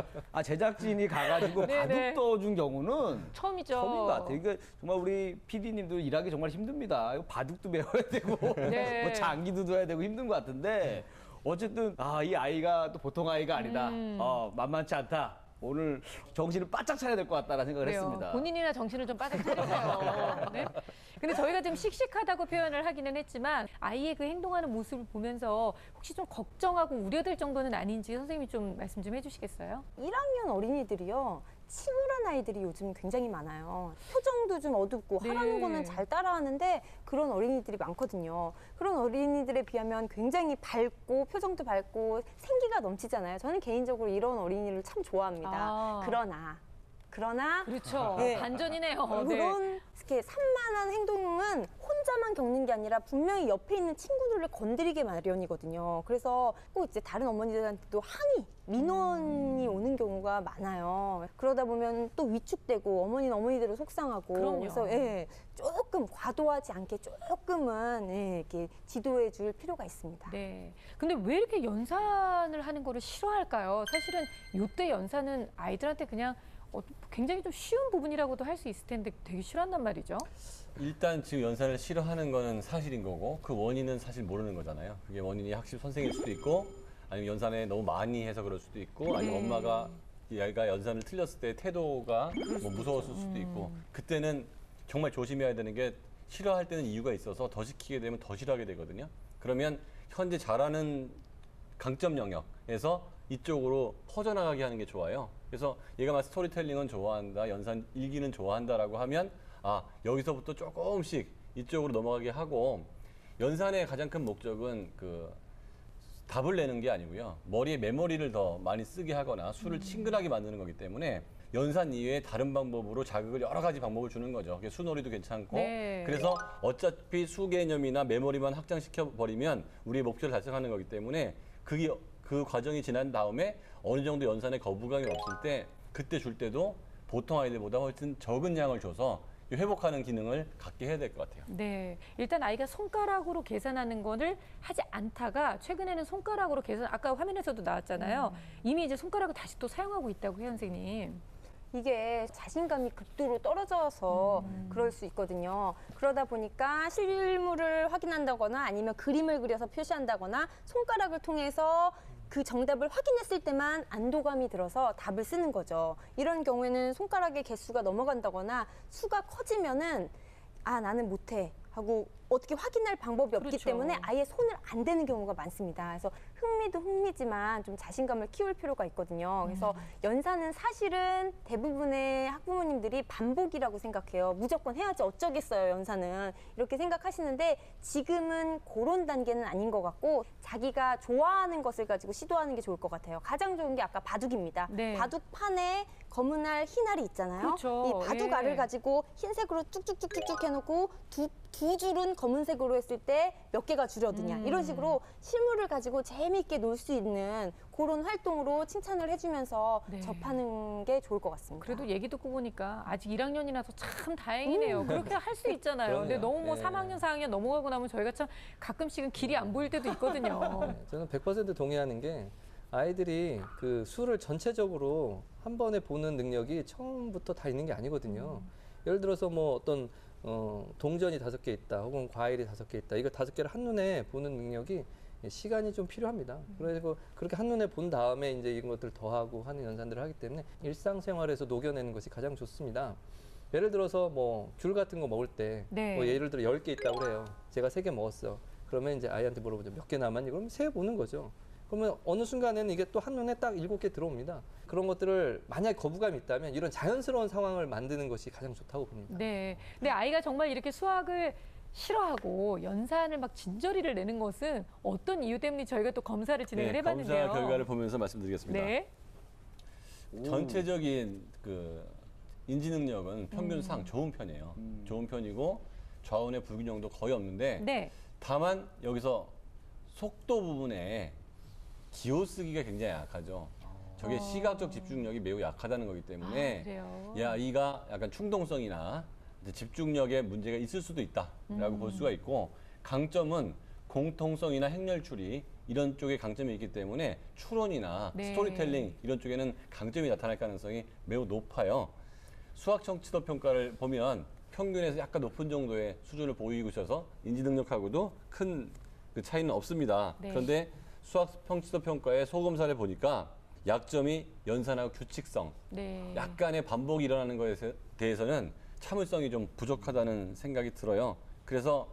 제작진이 가가지고 바둑 떠준 경우는 처음인 것 같아요. 이게 정말 우리 PD님도 일하기 정말 힘듭니다. 이거 바둑도 배워야 되고 뭐 장기도 둬야 되고 힘든 것 같은데 어쨌든 이 아이가 또 보통 아이가 아니다. 만만치 않다. 오늘 정신을 바짝 차려야 될 것 같다라는 생각을 했습니다. 본인이나 정신을 좀 바짝 차리세요. 네? 근데 저희가 지금 씩씩하다고 표현을 하기는 했지만 아이의 그 행동하는 모습을 보면서 혹시 좀 걱정하고 우려될 정도는 아닌지 선생님이 좀 말씀 좀 해주시겠어요? 1학년 어린이들이요. 침울한 아이들이 요즘 굉장히 많아요. 표정도 좀 어둡고 하라는 거는 잘 따라하는데 그런 어린이들이 많거든요. 그런 어린이들에 비하면 굉장히 밝고 표정도 밝고 생기가 넘치잖아요. 저는 개인적으로 이런 어린이를 참 좋아합니다. 그러나 그렇죠. 네. 반전이네요. 그런 이렇게 산만한 행동은 혼자만 겪는 게 아니라 분명히 옆에 있는 친구들을 건드리게 마련이거든요. 그래서 꼭 이제 다른 어머니들한테도 항의, 민원이 오는 경우가 많아요. 그러다 보면 또 위축되고 어머니는 어머니대로 속상하고 그럼요. 그래서 조금 과도하지 않게 조금은 이렇게 지도해 줄 필요가 있습니다. 네. 근데 왜 이렇게 연산을 하는 거를 싫어할까요? 사실은 이때 연산은 아이들한테 그냥 굉장히 좀 쉬운 부분이라고도 할 수 있을 텐데 되게 싫어한단 말이죠. 일단 지금 연산을 싫어하는 거는 사실인 거고 그 원인은 사실 모르는 거잖아요. 그게 원인이 학습 선생일 수도 있고 아니면 연산에 너무 많이 해서 그럴 수도 있고 아니면 엄마가 얘가 연산을 틀렸을 때 태도가 뭐 무서웠을 수도 있고 그때는 정말 조심해야 되는 게 싫어할 때는 이유가 있어서 더 시키게 되면 더 싫어하게 되거든요. 그러면 현재 잘하는 강점 영역에서 이쪽으로 퍼져나가게 하는 게 좋아요. 그래서 얘가 막 스토리텔링은 좋아한다, 연산 일기는 좋아한다라고 하면 여기서부터 조금씩 이쪽으로 넘어가게 하고 연산의 가장 큰 목적은 그 답을 내는 게 아니고요. 머리에 메모리를 더 많이 쓰게 하거나 수를 친근하게 만드는 거기 때문에 연산 이외에 다른 방법으로 자극을 여러 가지 방법을 주는 거죠. 수놀이도 괜찮고 그래서 어차피 수 개념이나 메모리만 확장시켜 버리면 우리의 목표를 달성하는 거기 때문에 그 과정이 지난 다음에 어느 정도 연산에 거부감이 없을 때 그때 줄 때도 보통 아이들보다 훨씬 적은 양을 줘서 회복하는 기능을 갖게 해야 될 것 같아요. 네, 일단 아이가 손가락으로 계산하는 거를 하지 않다가 최근에는 손가락으로 아까 화면에서도 나왔잖아요. 이미 이제 손가락을 다시 또 사용하고 있다고 해요, 선생님. 이게 자신감이 극도로 떨어져서 그럴 수 있거든요. 그러다 보니까 실물을 확인한다거나 아니면 그림을 그려서 표시한다거나 손가락을 통해서 그 정답을 확인했을 때만 안도감이 들어서 답을 쓰는 거죠. 이런 경우에는 손가락의 개수가 넘어간다거나 수가 커지면은 나는 못해 하고 어떻게 확인할 방법이 없기 때문에 아예 손을 안 대는 경우가 많습니다. 그래서 흥미도 흥미지만 좀 자신감을 키울 필요가 있거든요. 그래서 연산은 사실은 대부분의 학부모님들이 반복이라고 생각해요. 무조건 해야지 어쩌겠어요, 연산은. 이렇게 생각하시는데 지금은 그런 단계는 아닌 것 같고 자기가 좋아하는 것을 가지고 시도하는 게 좋을 것 같아요. 가장 좋은 게 아까 바둑입니다. 바둑판에 검은 알, 흰 알이 있잖아요. 이 바둑 알을 가지고 흰색으로 쭉쭉쭉쭉 해놓고 두 줄은 검은색으로 했을 때 몇 개가 줄어드냐 이런 식으로 실물을 가지고 재미있게 놀 수 있는 그런 활동으로 칭찬을 해주면서 네. 접하는 게 좋을 것 같습니다. 그래도 얘기 듣고 보니까 아직 1학년이라서 참 다행이네요. 그렇게 할 수 있잖아요. 근데 그럼요. 너무 뭐 네. 3학년, 4학년 넘어가고 나면 저희가 참 가끔씩은 길이 안 보일 때도 있거든요. 네, 저는 100% 동의하는 게 아이들이 그 수를 전체적으로 한 번에 보는 능력이 처음부터 다 있는 게 아니거든요. 예를 들어서 뭐 어떤 동전이 5개 있다, 혹은 과일이 5개 있다. 이거 5개를 한눈에 보는 능력이 시간이 좀 필요합니다. 그리고 그렇게 한눈에 본 다음에 이제 이런 것들을 더하고 하는 연산들을 하기 때문에 일상생활에서 녹여내는 것이 가장 좋습니다. 예를 들어서 뭐 귤 같은 거 먹을 때 네. 뭐 예를 들어 10개 있다고 그래요. 제가 3개 먹었어. 그러면 이제 아이한테 물어보죠. 몇 개 남았니? 그러면 세 보는 거죠. 그러면 어느 순간에는 이게 또 한눈에 딱 7개 들어옵니다. 그런 것들을 만약에 거부감이 있다면 이런 자연스러운 상황을 만드는 것이 가장 좋다고 봅니다. 네. 근데 아이가 정말 이렇게 수학을 싫어하고 연산을 막 진저리를 내는 것은 어떤 이유 때문에 저희가 또 검사를 진행을 네, 해봤는데요. 검사 결과를 보면서 말씀드리겠습니다. 네. 전체적인 그 인지 능력은 평균상 좋은 편이에요. 좋은 편이고 좌우의 불균형도 거의 없는데 네. 다만 여기서 속도 부분에 기호 쓰기가 굉장히 약하죠. 저게 시각적 집중력이 매우 약하다는 거기 때문에 그래요. 이 아이가 약간 충동성이나 집중력에 문제가 있을 수도 있다라고 볼 수가 있고, 강점은 공통성이나 행렬 추리 이런 쪽에 강점이 있기 때문에 추론이나 네. 스토리텔링 이런 쪽에는 강점이 나타날 가능성이 매우 높아요. 수학 청취도 평가를 보면 평균에서 약간 높은 정도의 수준을 보이고 있어서 인지 능력하고도 큰 그 차이는 없습니다. 네. 그런데 수학 청취도 평가의 소검사를 보니까 약점이 연산하고 규칙성, 네. 약간의 반복이 일어나는 것에 대해서는 참을성이 좀 부족하다는 생각이 들어요. 그래서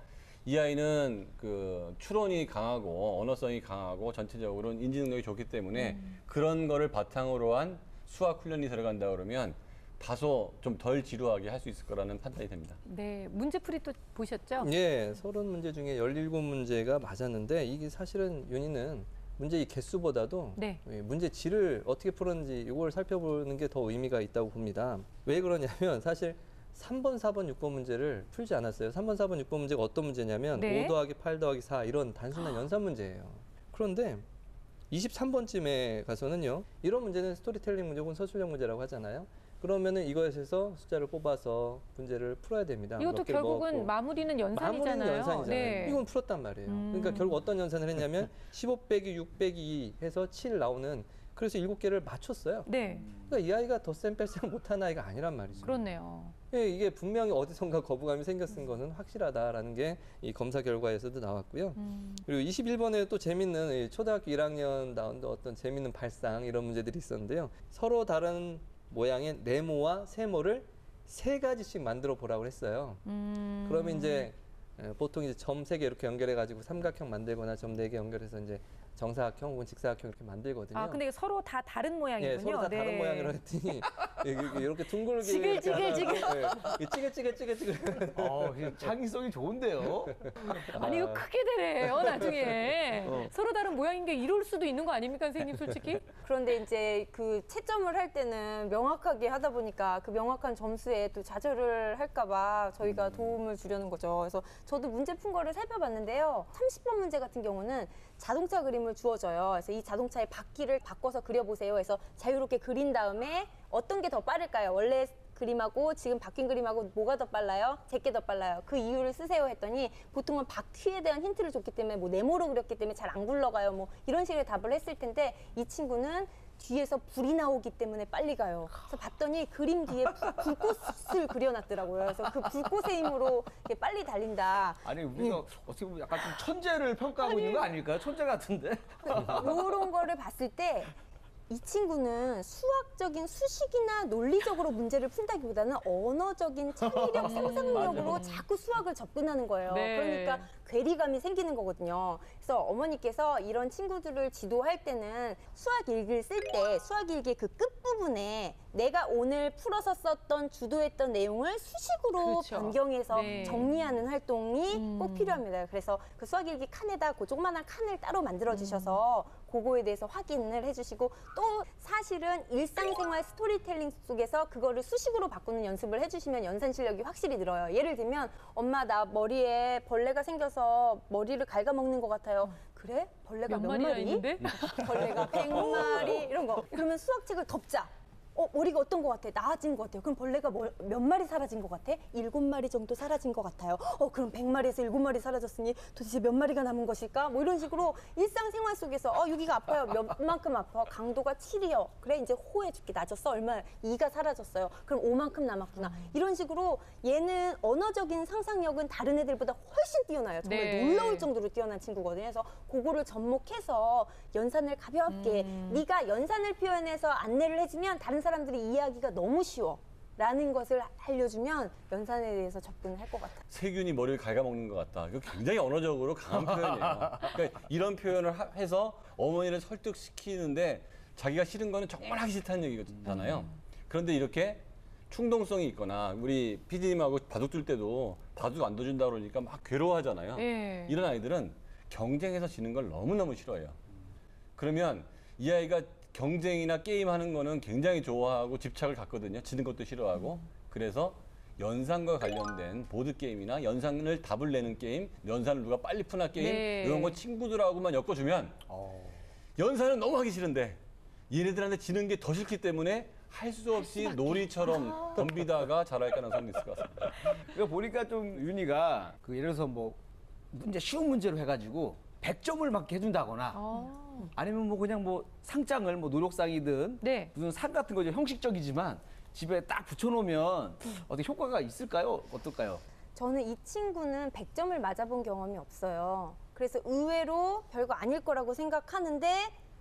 이 아이는 그 추론이 강하고 언어성이 강하고 전체적으로는 인지 능력이 좋기 때문에 그런 거를 바탕으로 한 수학 훈련이 들어간다 그러면 다소 좀 덜 지루하게 할 수 있을 거라는 판단이 됩니다. 네. 문제풀이 또 보셨죠? 예, 30문제 중에 17문제가 맞았는데 이게 사실은 윤희는 문제 이 개수보다도 네. 문제 질을 어떻게 풀었는지 이걸 살펴보는 게 더 의미가 있다고 봅니다. 왜 그러냐면 사실 3번, 4번, 6번 문제를 풀지 않았어요. 3번, 4번, 6번 문제가 어떤 문제냐면 네. 5 더하기 8 더하기 4 이런 단순한 연산 문제예요. 그런데 23번쯤에 가서는요. 이런 문제는 스토리텔링 문제 혹은 서술형 문제라고 하잖아요. 그러면은 이것에서 숫자를 뽑아서 문제를 풀어야 됩니다. 이것도 몇 개 결국은 먹었고. 마무리는 연산이잖아요. 마무리는 연산이잖아요. 네. 이건 풀었단 말이에요. 그러니까 결국 어떤 연산을 했냐면 15 빼기 6 빼기 2 해서 7 나오는, 그래서 7개를 맞췄어요. 네. 그러니까 이 아이가 덧셈 뺄셈 못한 아이가 아니란 말이죠. 그렇네요. 예, 이게 분명히 어디선가 거부감이 생겼은 것은 확실하다라는 게 이 검사 결과에서도 나왔고요. 그리고 21번에 또 재밌는 이 초등학교 1학년 나온 어떤 재밌는 발상 이런 문제들이 있었는데요. 서로 다른 모양의 네모와 세모를 3가지씩 만들어 보라고 했어요. 그러면 이제 보통 이제 점 3개 이렇게 연결해 가지고 삼각형 만들거나 점 4개 연결해서 이제 정사각형 혹은 직사각형 이렇게 만들거든요. 아, 근데 서로 다 다른 모양이군요. 예, 서로 다 다른 네. 모양이라 했더니 이렇게 둥글게 찌글찌글 창의성이 좋은데요. 아니 이거 크게 되래요 나중에. 서로 다른 모양인 게 이럴 수도 있는 거 아닙니까 선생님 솔직히? 그런데 이제 그 채점을 할 때는 명확하게 하다 보니까 그 명확한 점수에 또 좌절을 할까봐 저희가 도움을 주려는 거죠. 그래서 저도 문제 푼 거를 살펴봤는데요. 30번 문제 같은 경우는 자동차 그림을 주어져요. 그래서 이 자동차의 바퀴를 바꿔서 그려보세요. 해서 자유롭게 그린 다음에 어떤 게 더 빠를까요? 원래 그림하고 지금 바뀐 그림하고 뭐가 더 빨라요? 제게 더 빨라요. 그 이유를 쓰세요 했더니 보통은 바퀴에 대한 힌트를 줬기 때문에 뭐 네모로 그렸기 때문에 잘 안 굴러가요. 뭐 이런 식의 답을 했을 텐데 이 친구는 뒤에서 불이 나오기 때문에 빨리 가요. 그래서 봤더니 그림 뒤에 불꽃을 그려놨더라고요. 그래서 그 불꽃의 힘으로 이렇게 빨리 달린다. 아니 우리가 어떻게 보면 약간 좀 천재를 평가하고 있는 거 아닐까요? 천재 같은데. 이런 거를 봤을 때 이 친구는 수학적인 수식이나 논리적으로 문제를 푼다기보다는 언어적인 창의력, 상상력으로 자꾸 수학을 접근하는 거예요. 네. 그러니까 괴리감이 생기는 거거든요. 그래서 어머니께서 이런 친구들을 지도할 때는 수학 일기를 쓸 때 수학 일기의 그 끝부분에 내가 오늘 풀어서 썼던 주도했던 내용을 수식으로 그렇죠. 변경해서 네. 정리하는 활동이 꼭 필요합니다. 그래서 그 수학 일기 칸에다 그 조그만한 칸을 따로 만들어 주셔서 그거에 대해서 확인을 해주시고 또 또 사실은 일상생활 스토리텔링 속에서 그거를 수식으로 바꾸는 연습을 해주시면 연산 실력이 확실히 늘어요. 예를 들면 엄마 나 머리에 벌레가 생겨서 머리를 갉아먹는 것 같아요. 그래? 벌레가 몇 마리나 마리? 있는데? 벌레가 100마리 이런 거. 그러면 수학책을 덮자. 머리가 어떤 것 같아? 나아진 것 같아요. 그럼 벌레가 몇 마리 사라진 것 같아? 7마리 정도 사라진 것 같아요. 그럼 100마리에서 7마리 사라졌으니 도대체 몇 마리가 남은 것일까? 뭐 이런 식으로 일상생활 속에서 여기가 아파요. 몇만큼 아파? 강도가 7이요. 그래 이제 호의 두께 낮았어. 얼마? 2가 사라졌어요. 그럼 5만큼 남았구나. 이런 식으로 얘는 언어적인 상상력은 다른 애들보다 훨씬 뛰어나요. 정말 네. 놀라울 정도로 뛰어난 친구거든요. 그래서 그거를 접목해서 연산을 가볍게 네가 연산을 표현해서 안내를 해주면 다른 사람들이 이해하기가 너무 쉬워. 라는 것을 알려주면 연산에 대해서 접근을 할 것 같아요. 세균이 머리를 갉아먹는 것 같다. 이거 굉장히 언어적으로 강한 표현이에요. 그러니까 이런 표현을 해서 어머니를 설득시키는데 자기가 싫은 거는 정말 하기 싫다는 얘기잖아요. 그런데 이렇게 충동성이 있거나 우리 PD님하고 바둑 둘 때도 바둑 안 둬준다 그러니까 막 괴로워하잖아요. 네. 이런 아이들은 경쟁에서 지는 걸 너무너무 싫어해요. 그러면 이 아이가 경쟁이나 게임하는 거는 굉장히 좋아하고 집착을 갖거든요. 지는 것도 싫어하고. 그래서 연산과 관련된 보드게임이나 연산을 답을 내는 게임, 연산을 누가 빨리 푸나 게임 네. 이런 거 친구들하고만 엮어주면 연산은 너무 하기 싫은데 얘네들한테 지는 게 더 싫기 때문에 할 수 없이 놀이처럼 덤비다가 자랄 가능성이 있을 것 같습니다. 그러니까 보니까 좀 윤희가 예를 들어서 뭐 쉬운 문제로 해가지고 100점을 막 해준다거나 아니면 뭐 그냥 뭐 상장을 뭐 노력상이든 네. 무슨 상 같은 거죠. 형식적이지만 집에 딱 붙여놓으면 어떻게 효과가 있을까요? 어떨까요? 저는 이 친구는 100점을 맞아본 경험이 없어요. 그래서 의외로 별거 아닐 거라고 생각하는데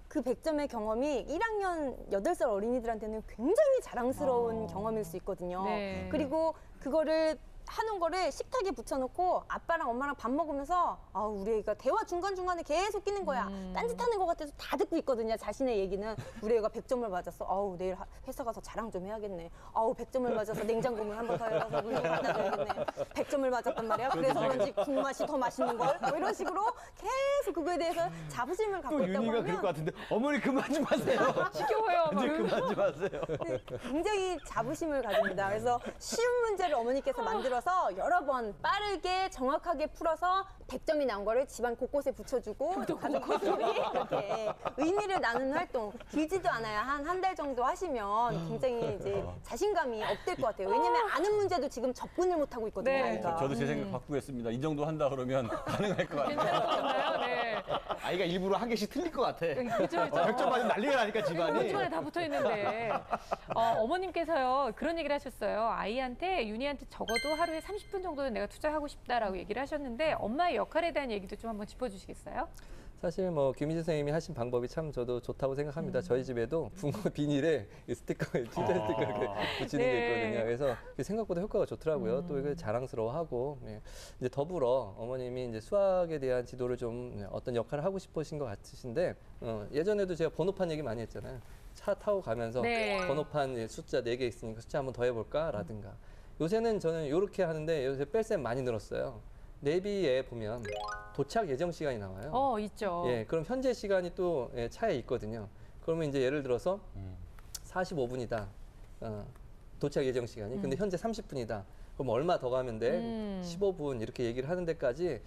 그 100점의 경험이 1학년 8살 어린이들한테는 굉장히 자랑스러운 경험일 수 있거든요. 네. 그리고 그거를 하는 거를 식탁에 붙여놓고 아빠랑 엄마랑 밥 먹으면서 우리 애가 대화 중간중간에 계속 끼는 거야. 딴짓하는 것 같아서 다 듣고 있거든요. 자신의 얘기는. 우리 애가 100점을 맞았어. 내일 회사 가서 자랑 좀 해야겠네. 100점을 맞아서 냉장고문 한 번 더 열어서 물 좀 받아줘야겠네. 100점을 맞았단 말이야. 그래서 그런지 국맛이 더 맛있는 걸. 뭐 이런 식으로 계속 그거에 대해서 자부심을 갖고 또 있다고 윤희가 그럴 것 하면 같은데 어머니 그만 좀 하세요. 시켜워요. 이제 그만 좀 하세요. 굉장히 자부심을 가집니다. 그래서 쉬운 문제를 어머니께서 만들어서 여러 번 빠르게 정확하게 풀어서 100점이 나온 거를 집안 곳곳에 붙여주고 가족들이 이렇게 의미를 나누는 활동 길지도 않아요. 한 달 정도 하시면 굉장히 이제 자신감이 업될 것 같아요. 왜냐면 아는 문제도 지금 접근을 못 하고 있거든요. 네. 아이가. 저도 제 생각 바꾸겠습니다. 이 정도 한다 그러면 가능할 것 같아요. 괜찮았나요? 네. 아이가 일부러 한 개씩 틀릴 것 같아. 그죠. 100점 맞으면 난리가 나니까 집안이. 집안에 다 붙어 있는데 어머님께서요 그런 얘기를 하셨어요. 아이한테 윤희한테 적어도 하루에 30분 정도는 내가 투자하고 싶다라고 얘기를 하셨는데 엄마의 역할에 대한 얘기도 좀 한번 짚어주시겠어요? 사실 뭐 김희재 선생님이 하신 방법이 참 저도 좋다고 생각합니다. 저희 집에도 붕어 비닐에 이 스티커에 틴자 스티커 이렇게 붙이는 네. 게 있거든요. 그래서 생각보다 효과가 좋더라고요. 또 이거 자랑스러워하고 이제 더불어 어머님이 이제 수학에 대한 지도를 좀 어떤 역할을 하고 싶으신 것 같으신데 예전에도 제가 번호판 얘기 많이 했잖아요. 차 타고 가면서 네. 번호판 숫자 4개 있으니까 숫자 한번 더 해볼까라든가. 요새는 저는 이렇게 하는데 요새 뺄셈 많이 늘었어요. 내비에 보면 도착 예정 시간이 나와요. 있죠. 예, 그럼 현재 시간이 또 차에 있거든요. 그러면 이제 예를 들어서 45분이다. 도착 예정 시간이. 근데 현재 30분이다. 그럼 얼마 더 가면 돼? 15분 이렇게 얘기를 하는 데까지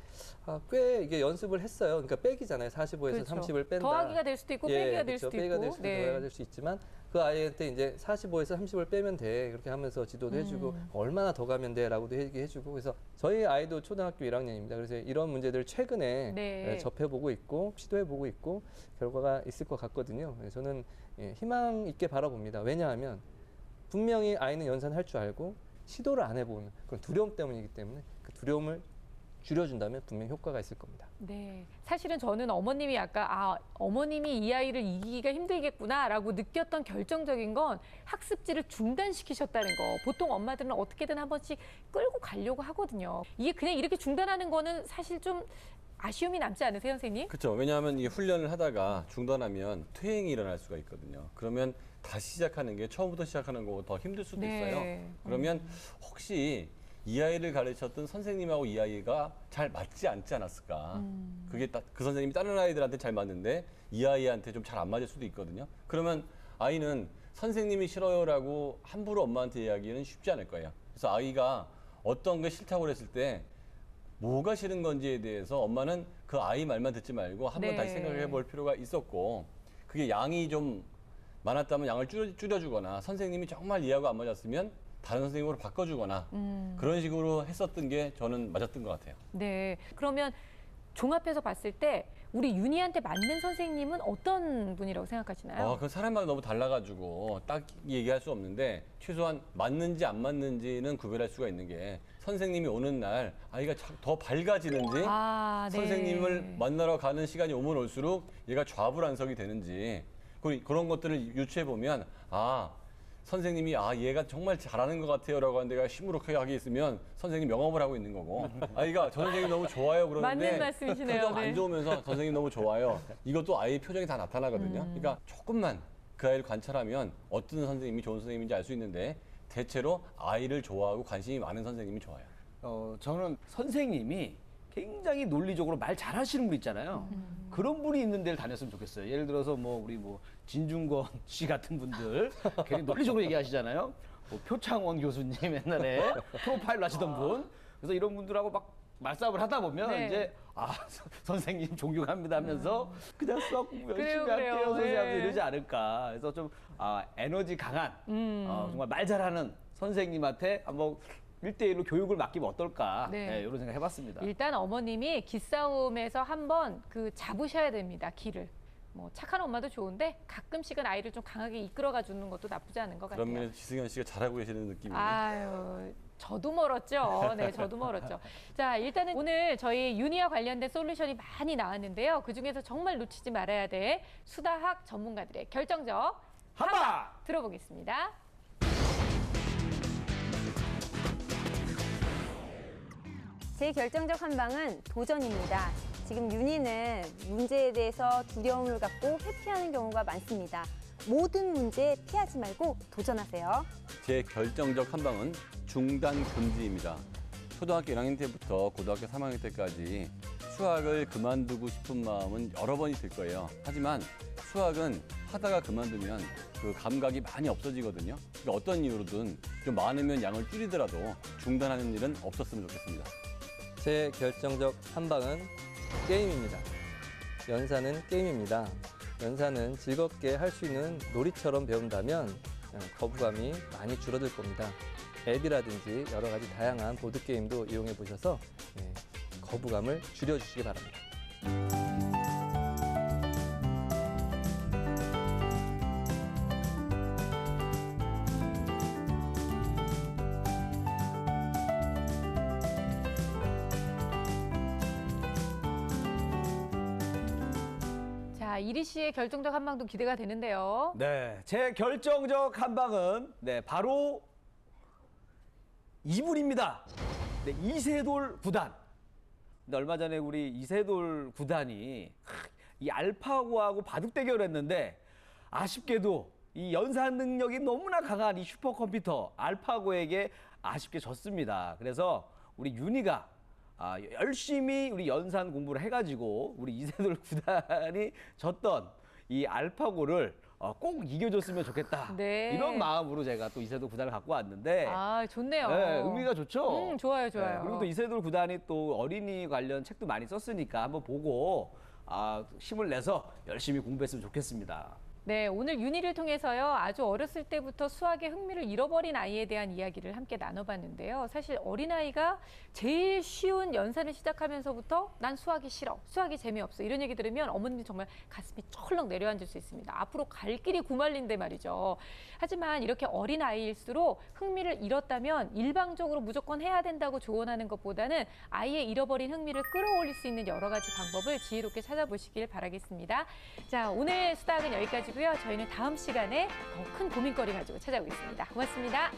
꽤 이게 연습을 했어요. 그러니까 빼기잖아요. 45에서 그렇죠. 30을 뺀다. 더하기가 될 수도 있고 빼기가 될 수도 빼기가 있고. 될 수도 있고 더하기가 될 수 있지만 그 아이한테 이제 45에서 30을 빼면 돼. 그렇게 하면서 지도도 해주고 얼마나 더 가면 돼 라고도 얘기해주고 그래서 저희 아이도 초등학교 1학년입니다. 그래서 이런 문제들을 최근에 네. 접해보고 있고 시도해보고 있고 결과가 있을 것 같거든요. 저는 희망 있게 바라봅니다. 왜냐하면 분명히 아이는 연산할 줄 알고 시도를 안 해보면 그건 두려움 때문이기 때문에 그 두려움을 줄여준다면 분명히 효과가 있을 겁니다. 네, 사실은 저는 어머님이 아까 어머님이 이 아이를 이기기가 힘들겠구나라고 느꼈던 결정적인 건 학습지를 중단시키셨다는 거. 보통 엄마들은 어떻게든 한 번씩 끌고 가려고 하거든요. 이게 그냥 이렇게 중단하는 거는 사실 좀 아쉬움이 남지 않으세요, 선생님? 그렇죠. 왜냐하면 이 훈련을 하다가 중단하면 퇴행이 일어날 수가 있거든요. 그러면 다시 시작하는 게 처음부터 시작하는 거보다 더 힘들 수도 네. 있어요. 그러면 혹시 이 아이를 가르쳤던 선생님하고 이 아이가 잘 맞지 않지 않았을까. 그게 그 선생님이 다른 아이들한테 잘 맞는데 이 아이한테 좀 잘 안 맞을 수도 있거든요. 그러면 아이는 선생님이 싫어요라고 함부로 엄마한테 이야기는 쉽지 않을 거예요. 그래서 아이가 어떤 게 싫다고 그랬을 때 뭐가 싫은 건지에 대해서 엄마는 그 아이 말만 듣지 말고 한번 네. 다시 생각해 볼 필요가 있었고, 그게 양이 좀 많았다면 양을 줄여주거나 선생님이 정말 이해하고 안 맞았으면 다른 선생님으로 바꿔주거나 그런 식으로 했었던 게 저는 맞았던 것 같아요. 네. 그러면 종합해서 봤을 때 우리 윤희한테 맞는 선생님은 어떤 분이라고 생각하시나요? 그 사람마다 너무 달라가지고 딱 얘기할 수 없는데 최소한 맞는지 안 맞는지는 구별할 수가 있는 게 선생님이 오는 날 아이가 더 밝아지는지 네. 선생님을 만나러 가는 시간이 오면 올수록 얘가 좌불안석이 되는지 그런 것들을 유추해 보면 선생님이 얘가 정말 잘하는 것 같아요라고 하는데 내가 시무룩하게 하게 있으면 선생님 영업을 하고 있는 거고 아이가 저 선생님 너무 좋아요 그러는데 맞는 말씀이시네요. 표정 네. 안 좋으면서 선생님 너무 좋아요. 이것도 아이의 표정이 다 나타나거든요. 그러니까 조금만 그 아이를 관찰하면 어떤 선생님이 좋은 선생님인지 알 수 있는데 대체로 아이를 좋아하고 관심이 많은 선생님이 좋아요. 저는 선생님이 굉장히 논리적으로 말 잘하시는 분 있잖아요. 그런 분이 있는 데를 다녔으면 좋겠어요. 예를 들어서 우리 진중권 씨 같은 분들 괜히 논리적으로 얘기하시잖아요. 표창원 교수님 옛날에 프로파일로 하시던 분. 그래서 이런 분들하고 막 말싸움을 하다 보면 네. 이제 선생님 존경합니다 하면서 그냥 수학 공부 열심히 그래요. 할게요 선생님 네. 이러지 않을까. 그래서 좀 에너지 강한 정말 말 잘하는 선생님한테 한번 1대1로 교육을 맡기면 어떨까. 네. 이런 생각 해봤습니다. 일단 어머님이 기싸움에서 한번 잡으셔야 됩니다. 길을. 착한 엄마도 좋은데 가끔씩은 아이를 좀 강하게 이끌어가 주는 것도 나쁘지 않은 것 같아요. 그런 면에서 지승현 씨가 잘하고 계시는 느낌이에요. 아유, 저도 멀었죠. 네, 저도 멀었죠. 자, 일단은 오늘 저희 윤희와 관련된 솔루션이 많이 나왔는데요. 그중에서 정말 놓치지 말아야 될 수다학 전문가들의 결정적 한방 들어보겠습니다. 제 결정적 한방은 도전입니다. 지금 윤희는 문제에 대해서 두려움을 갖고 회피하는 경우가 많습니다. 모든 문제에 피하지 말고 도전하세요. 제 결정적 한방은 중단 금지입니다. 초등학교 1학년 때부터 고등학교 3학년 때까지 수학을 그만두고 싶은 마음은 여러 번이 들 거예요. 하지만 수학은 하다가 그만두면 그 감각이 많이 없어지거든요. 그러니까 어떤 이유로든 좀 많으면 양을 줄이더라도 중단하는 일은 없었으면 좋겠습니다. 제 결정적 한방은 게임입니다. 연산은 게임입니다. 연산은 즐겁게 할 수 있는 놀이처럼 배운다면 거부감이 많이 줄어들 겁니다. 앱이라든지 여러 가지 다양한 보드게임도 이용해 보셔서 거부감을 줄여주시기 바랍니다. 이리 씨의 결정적 한방도 기대가 되는데요. 네, 제 결정적 한방은 바로 이분입니다. 이세돌 구단. 근데 얼마 전에 우리 이세돌 구단이 이 알파고하고 바둑 대결을 했는데 아쉽게도 이 연산 능력이 너무나 강한 이 슈퍼컴퓨터 알파고에게 아쉽게 졌습니다. 그래서 우리 윤희가 열심히 우리 연산 공부를 해가지고 우리 이세돌 구단이 졌던 이 알파고를 꼭 이겨줬으면 좋겠다. 네. 이런 마음으로 제가 또 이세돌 구단을 갖고 왔는데 좋네요. 네, 의미가 좋죠. 좋아요. 네, 그리고 또 이세돌 구단이 또 어린이 관련 책도 많이 썼으니까 한번 보고 힘을 내서 열심히 공부했으면 좋겠습니다. 네, 오늘 윤희를 통해서요. 아주 어렸을 때부터 수학에 흥미를 잃어버린 아이에 대한 이야기를 함께 나눠봤는데요. 사실 어린아이가 제일 쉬운 연산을 시작하면서부터 난 수학이 싫어, 수학이 재미없어 이런 얘기 들으면 어머님이 정말 가슴이 철렁 내려앉을 수 있습니다. 앞으로 갈 길이 구말린데 말이죠. 하지만 이렇게 어린아이일수록 흥미를 잃었다면 일방적으로 무조건 해야 된다고 조언하는 것보다는 아이의 잃어버린 흥미를 끌어올릴 수 있는 여러 가지 방법을 지혜롭게 찾아보시길 바라겠습니다. 자, 오늘 수다학은 여기까지 저희는 다음 시간에 더 큰 고민거리 가지고 찾아오겠습니다. 고맙습니다.